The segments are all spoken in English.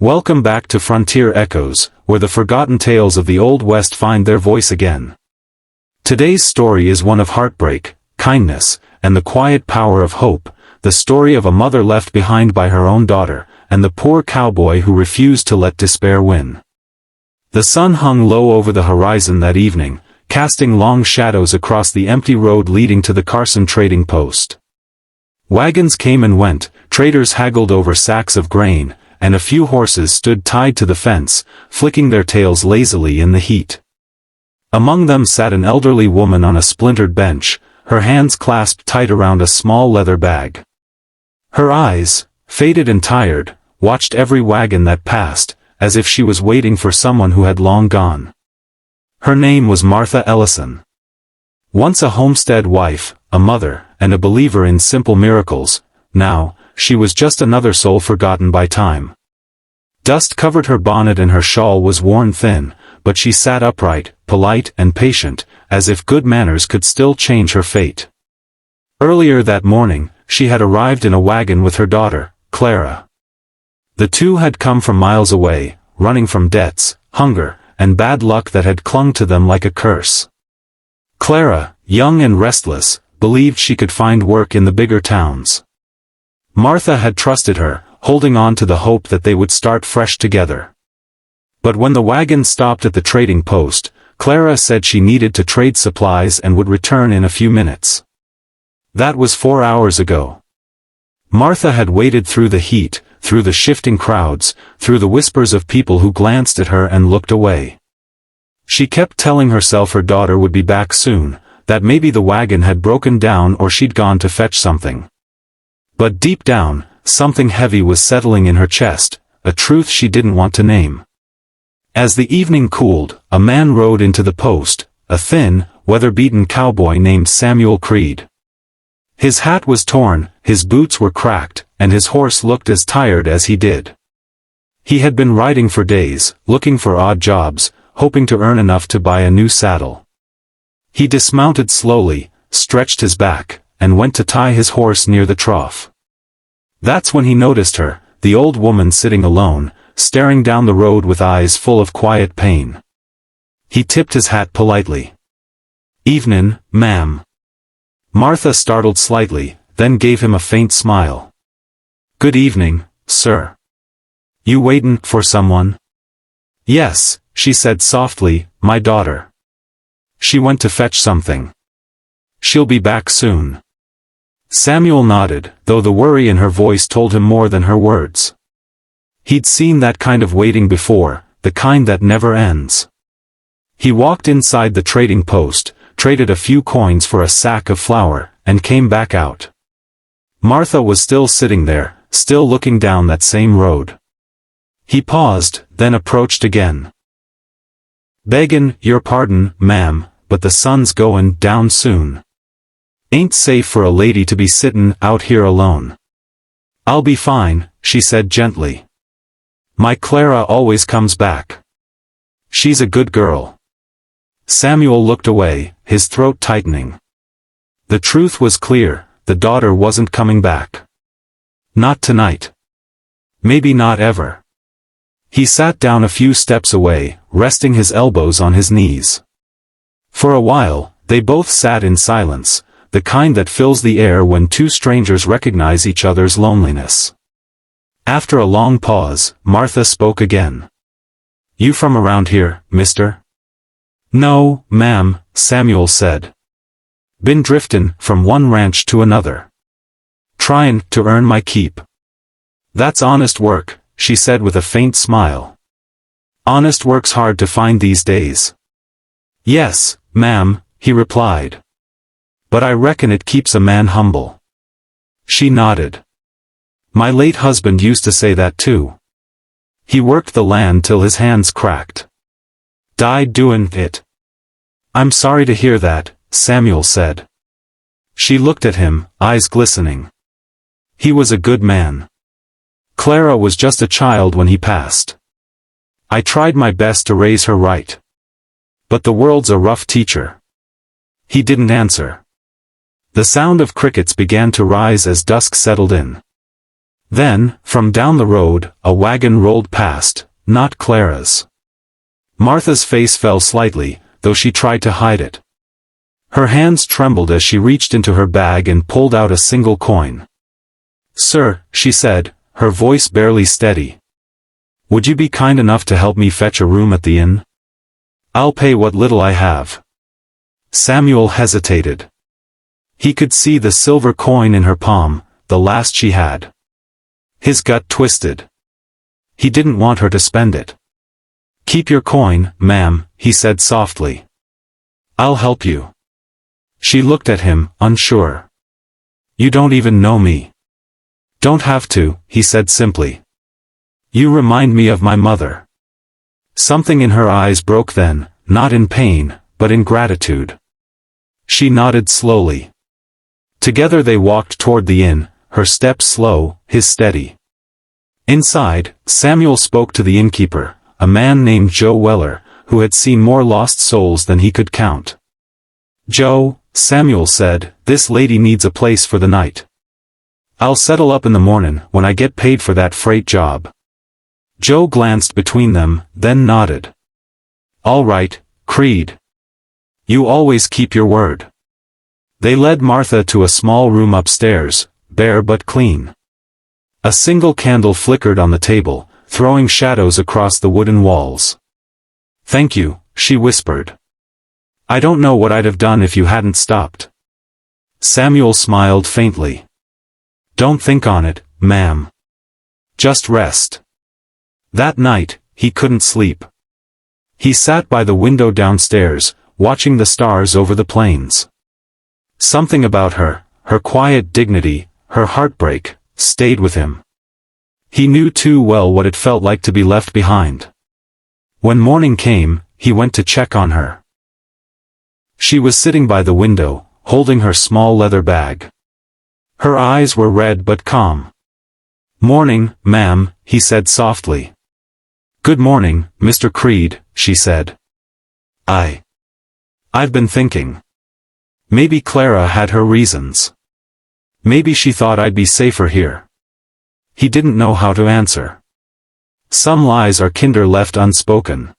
Welcome back to Frontier Echoes, where the forgotten tales of the Old West find their voice again. Today's story is one of heartbreak, kindness, and the quiet power of hope, the story of a mother left behind by her own daughter, and the poor cowboy who refused to let despair win. The sun hung low over the horizon that evening, casting long shadows across the empty road leading to the Carson trading post. Wagons came and went, traders haggled over sacks of grain, and a few horses stood tied to the fence, flicking their tails lazily in the heat. Among them sat an elderly woman on a splintered bench, her hands clasped tight around a small leather bag. Her eyes, faded and tired, watched every wagon that passed, as if she was waiting for someone who had long gone. Her name was Martha Ellison. Once a homestead wife, a mother, and a believer in simple miracles, now, she was just another soul forgotten by time. Dust covered her bonnet and her shawl was worn thin, but she sat upright, polite and patient, as if good manners could still change her fate. Earlier that morning, she had arrived in a wagon with her daughter, Clara. The two had come from miles away, running from debts, hunger, and bad luck that had clung to them like a curse. Clara, young and restless, believed she could find work in the bigger towns. Martha had trusted her, holding on to the hope that they would start fresh together. But when the wagon stopped at the trading post, Clara said she needed to trade supplies and would return in a few minutes. That was 4 hours ago. Martha had waited through the heat, through the shifting crowds, through the whispers of people who glanced at her and looked away. She kept telling herself her daughter would be back soon, that maybe the wagon had broken down or she'd gone to fetch something. But deep down, something heavy was settling in her chest, a truth she didn't want to name. As the evening cooled, a man rode into the post, a thin, weather-beaten cowboy named Samuel Creed. His hat was torn, his boots were cracked, and his horse looked as tired as he did. He had been riding for days, looking for odd jobs, hoping to earn enough to buy a new saddle. He dismounted slowly, stretched his back, and went to tie his horse near the trough. That's when he noticed her, the old woman sitting alone, staring down the road with eyes full of quiet pain. He tipped his hat politely. "Evenin', ma'am." Martha startled slightly, then gave him a faint smile. "Good evening, sir. You waitin' for someone?" "Yes," she said softly, "my daughter. She went to fetch something. She'll be back soon." Samuel nodded, though the worry in her voice told him more than her words. He'd seen that kind of waiting before, the kind that never ends. He walked inside the trading post, traded a few coins for a sack of flour, and came back out. Martha was still sitting there, still looking down that same road. He paused, then approached again. "Beggin' your pardon, ma'am, but the sun's goin' down soon. Ain't safe for a lady to be sittin' out here alone." "I'll be fine," she said gently. "My Clara always comes back. She's a good girl." Samuel looked away, his throat tightening. The truth was clear, the daughter wasn't coming back. Not tonight. Maybe not ever. He sat down a few steps away, resting his elbows on his knees. For a while, they both sat in silence, the kind that fills the air when two strangers recognize each other's loneliness. After a long pause, Martha spoke again. "You from around here, mister?" "No, ma'am," Samuel said. "Been driftin' from one ranch to another. Tryin' to earn my keep." "That's honest work," she said with a faint smile. "Honest work's hard to find these days." "Yes, ma'am," he replied. "But I reckon it keeps a man humble." She nodded. "My late husband used to say that too. He worked the land till his hands cracked. Died doin' it." "I'm sorry to hear that," Samuel said. She looked at him, eyes glistening. He was a good man. Clara was just a child when he passed. "I tried my best to raise her right. But the world's a rough teacher." He didn't answer. The sound of crickets began to rise as dusk settled in. Then, from down the road, a wagon rolled past, not Clara's. Martha's face fell slightly, though she tried to hide it. Her hands trembled as she reached into her bag and pulled out a single coin. "Sir," she said, her voice barely steady. "Would you be kind enough to help me fetch a room at the inn? I'll pay what little I have." Samuel hesitated. He could see the silver coin in her palm, the last she had. His gut twisted. He didn't want her to spend it. "Keep your coin, ma'am," he said softly. "I'll help you." She looked at him, unsure. "You don't even know me." "Don't have to," he said simply. "You remind me of my mother." Something in her eyes broke then, not in pain, but in gratitude. She nodded slowly. Together they walked toward the inn, her steps slow, his steady. Inside, Samuel spoke to the innkeeper, a man named Joe Weller, who had seen more lost souls than he could count. "Joe," Samuel said, "this lady needs a place for the night. I'll settle up in the mornin' when I get paid for that freight job." Joe glanced between them, then nodded. "All right, Creed. You always keep your word." They led Martha to a small room upstairs, bare but clean. A single candle flickered on the table, throwing shadows across the wooden walls. "Thank you," she whispered. "I don't know what I'd have done if you hadn't stopped." Samuel smiled faintly. "Don't think on it, ma'am. Just rest." That night, he couldn't sleep. He sat by the window downstairs, watching the stars over the plains. Something about her, her quiet dignity, her heartbreak, stayed with him. He knew too well what it felt like to be left behind. When morning came, he went to check on her. She was sitting by the window, holding her small leather bag. Her eyes were red but calm. "Morning, ma'am," he said softly. "Good morning, Mr. Creed," she said. I've been thinking. Maybe Clara had her reasons. Maybe she thought I'd be safer here." He didn't know how to answer. Some lies are kinder left unspoken.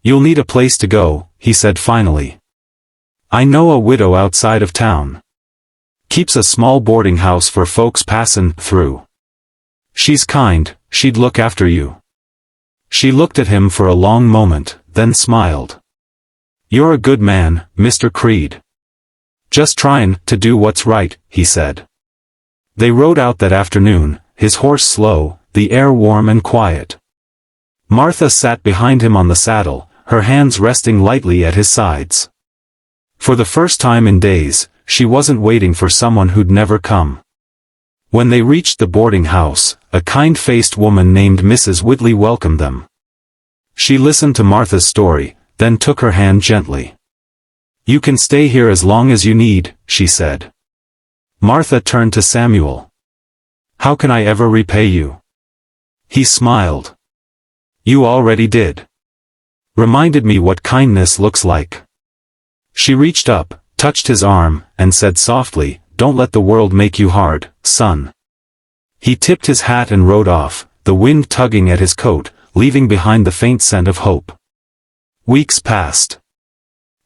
"You'll need a place to go," he said finally. "I know a widow outside of town. Keeps a small boarding house for folks passin' through. She's kind, she'd look after you." She looked at him for a long moment, then smiled. "You're a good man, Mr. Creed." "Just tryin' to do what's right," he said. They rode out that afternoon, his horse slow, the air warm and quiet. Martha sat behind him on the saddle, her hands resting lightly at his sides. For the first time in days, she wasn't waiting for someone who'd never come. When they reached the boarding house, a kind-faced woman named Mrs. Whitley welcomed them. She listened to Martha's story, then took her hand gently. "You can stay here as long as you need," she said. Martha turned to Samuel. "How can I ever repay you?" He smiled. "You already did. Reminded me what kindness looks like." She reached up, touched his arm, and said softly, "Don't let the world make you hard, son." He tipped his hat and rode off, the wind tugging at his coat, leaving behind the faint scent of hope. Weeks passed.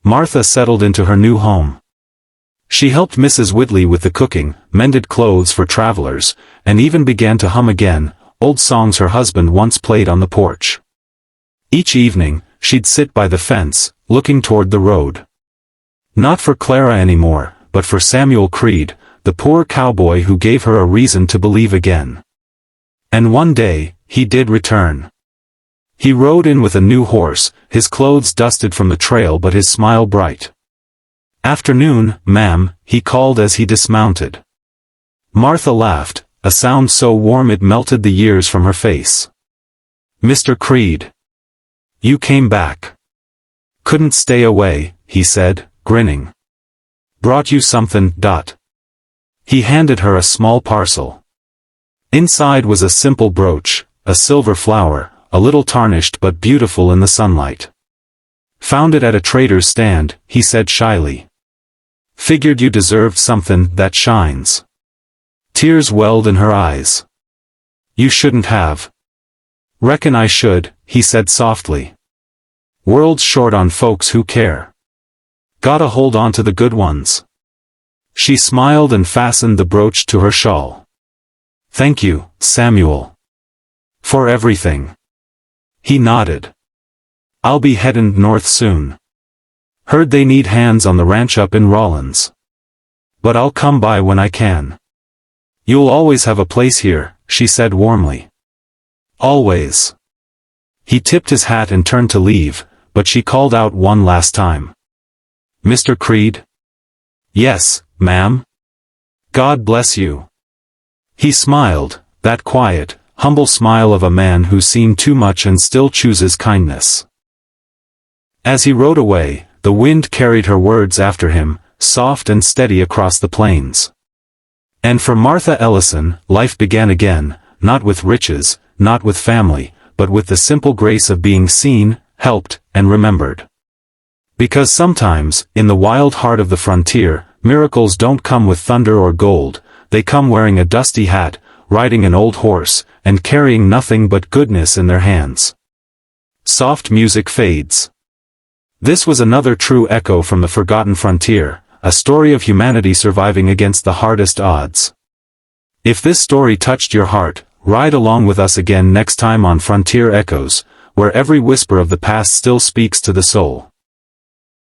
Martha settled into her new home. She helped Mrs. Whitley with the cooking, mended clothes for travelers, and even began to hum again, old songs her husband once played on the porch. Each evening, she'd sit by the fence, looking toward the road. Not for Clara anymore, but for Samuel Creed, the poor cowboy who gave her a reason to believe again. And one day, he did return. He rode in with a new horse, his clothes dusted from the trail but his smile bright. "Afternoon, ma'am," he called as he dismounted. Martha laughed, a sound so warm it melted the years from her face. "Mr. Creed. You came back. Couldn't stay away," he said, grinning. "Brought you something, Dot." He handed her a small parcel. Inside was a simple brooch, a silver flower, a little tarnished but beautiful in the sunlight. "Found it at a trader's stand," he said shyly. "Figured you deserved something that shines." Tears welled in her eyes. You shouldn't have. Reckon I should, he said softly. World's short on folks who care. Gotta hold on to the good ones. She smiled and fastened the brooch to her shawl. Thank you, Samuel. For everything. He nodded. I'll be headin' north soon. Heard they need hands on the ranch up in Rollins. But I'll come by when I can. You'll always have a place here, she said warmly. Always. He tipped his hat and turned to leave, but she called out one last time. Mr. Creed? Yes, ma'am. God bless you. He smiled, that quiet, humble smile of a man who's seen too much and still chooses kindness. As he rode away, the wind carried her words after him, soft and steady across the plains. And for Martha Ellison, life began again, not with riches, not with family, but with the simple grace of being seen, helped, and remembered. Because sometimes, in the wild heart of the frontier, miracles don't come with thunder or gold, they come wearing a dusty hat, riding an old horse, and carrying nothing but goodness in their hands. Soft music fades. This was another true echo from the forgotten frontier, a story of humanity surviving against the hardest odds. If this story touched your heart, ride along with us again next time on Frontier Echoes, where every whisper of the past still speaks to the soul.